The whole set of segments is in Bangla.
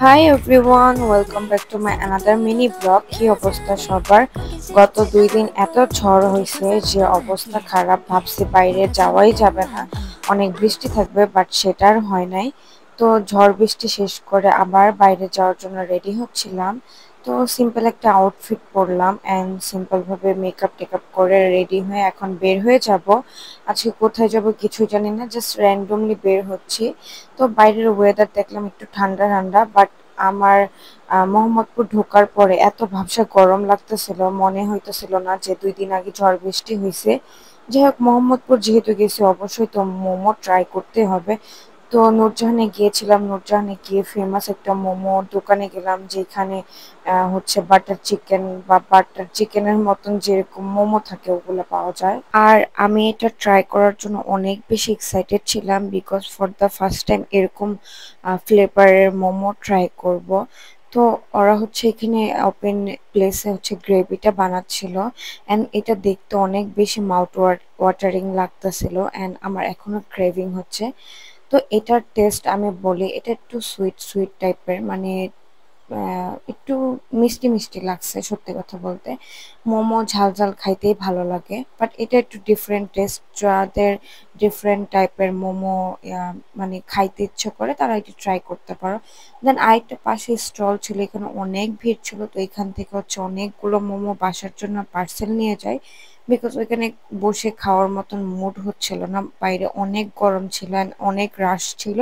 Hi everyone, welcome back to my another mini blog. কি অবস্থা সবার? গত 2 দিন এত ঝড় হয়েছে যে অবস্থা খারাপ, ভাবছি বাইরে যাওয়াই যাবে না, অনেক বৃষ্টি থাকবে, বাট সেটার হয় নাই। তো ঝড় বৃষ্টি শেষ করে আবার বাইরে যাওয়ার জন্য রেডি হচ্ছিলাম। তো সিম্পল একটা আউটফিট পরলাম অ্যান্ড সিম্পলভাবে মেকআপ টেকআপ করে রেডি হয়ে এখন বের হয়ে যাব। আজকে কোথায় যাব কিছু জানি না, জাস্ট র্যান্ডমলি বের হচ্ছি। তো বাইরের ওয়েদার দেখলাম একটু ঠান্ডা ঠান্ডা, বাট আমার মোহাম্মদপুর ঢোকার পরে এত ভ্যাপসা গরম লাগতেছিল, মনে হইতেছিল না যে 2 দিন আগে ঝড় বৃষ্টি হয়েছে। যাই হোক, মোহাম্মদপুর যেহেতু গেছি অবশ্যই তো মোমো ট্রাই করতে হবে। তো নূরজাহানে গিয়েছিলাম, নূরজাহানে গিয়ে ফেমাস একটা মোমো দোকানে গেলাম, যেখানে হচ্ছে বাটার চিকেন বা বাটার চিকেনের মতন যেরকম মোমো থাকে ওগুলো পাওয়া যায়। আর আমি এটা ট্রাই করার জন্য অনেক বেশি এক্সাইটেড ছিলাম, because for the first time এরকম ফ্লেভারের মোমো ট্রাই করব। তো ওরা হচ্ছে এখানে ওপেন প্লেসে হচ্ছে গ্রেভিটা বানাচ্ছিল, অ্যান্ড এটা দেখতে অনেক বেশি মাউথ ওয়াটারিং লাগতেছিল, অ্যান্ড আমার এখনো ক্রেভিং হচ্ছে। তো এটার টেস্ট আমি বলি, এটা একটু সুইট সুইট টাইপের, মানে একটু মিষ্টি মিষ্টি লাগছে সত্যি কথা বলতে। মোমো ঝাল ঝাল খাইতেই ভালো লাগে, বাট এটা একটু ডিফারেন্ট টেস্ট। যাদের ডিফারেন্ট টাইপের মোমো মানে খাইতে ইচ্ছে করে তারা এটা ট্রাই করতে পারো। দেন আরেকটা পাশে স্টল ছিল, এখানে অনেক ভিড় ছিল, তো এখান থেকে হচ্ছে অনেকগুলো মোমো বাসার জন্য পার্সেল নিয়ে যায়, বিকজ ওইখানে বসে খাওয়ার মতন মুড হচ্ছিল না, বাইরে অনেক গরম ছিল and অনেক রাশ ছিল,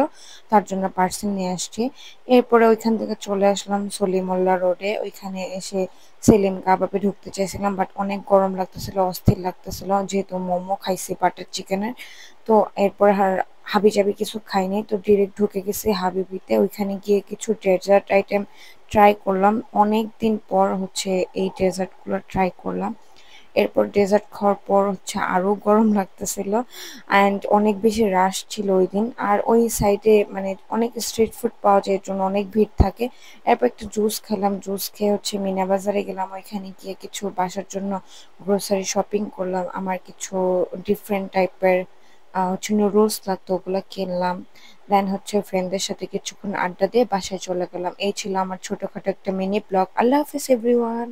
তার জন্য পার্সেল নিয়ে আসছি। এরপরে ওইখান থেকে চলে আসলাম সলিমুল্লাহ রোডে, ওইখানে এসে সেলিম কাবাবে ঢুকতে চাইছিলাম, বাট অনেক গরম লাগতেছিল, অস্থির লাগতেছিল, যেহেতু মোমো খাইছি বাটার চিকেনের। তো এরপর আর হাবিজাবি কিছু খাইনি, তো ডিরেক্ট ঢুকে গেছি হাবিবিতে। ওইখানে গিয়ে কিছু ডেজার্ট আইটেম ট্রাই করলাম, অনেক দিন পর হচ্ছে এই ডেজার্টগুলো ট্রাই করলাম। এরপর ডেজার্ট খাওয়ার পর হচ্ছে আরো গরম লাগতেছিল, অ্যান্ড অনেক বেশি রাশ ছিল ওই দিন। আর ওই সাইডে মানে অনেক স্ট্রিট ফুড পাওয়া যায়, এর জন্য অনেক ভিড় থাকে। এরপর একটা জুস খেলাম, জুস খেয়ে হচ্ছে মিনা বাজারে গেলাম, ওইখানে গিয়ে কিছু বাসার জন্য গ্রোসারি শপিং করলাম। আমার কিছু ডিফারেন্ট টাইপের হচ্ছে নুডলস লাগতো, ওগুলো কিনলাম। দেন হচ্ছে ফ্রেন্ডদের সাথে কিছুক্ষণ আড্ডা দিয়ে বাসায় চলে গেলাম। এই ছিল আমার ছোটখাটো একটা মিনি ব্লগ। আল্লাহ হাফিজ এভরিওয়ান।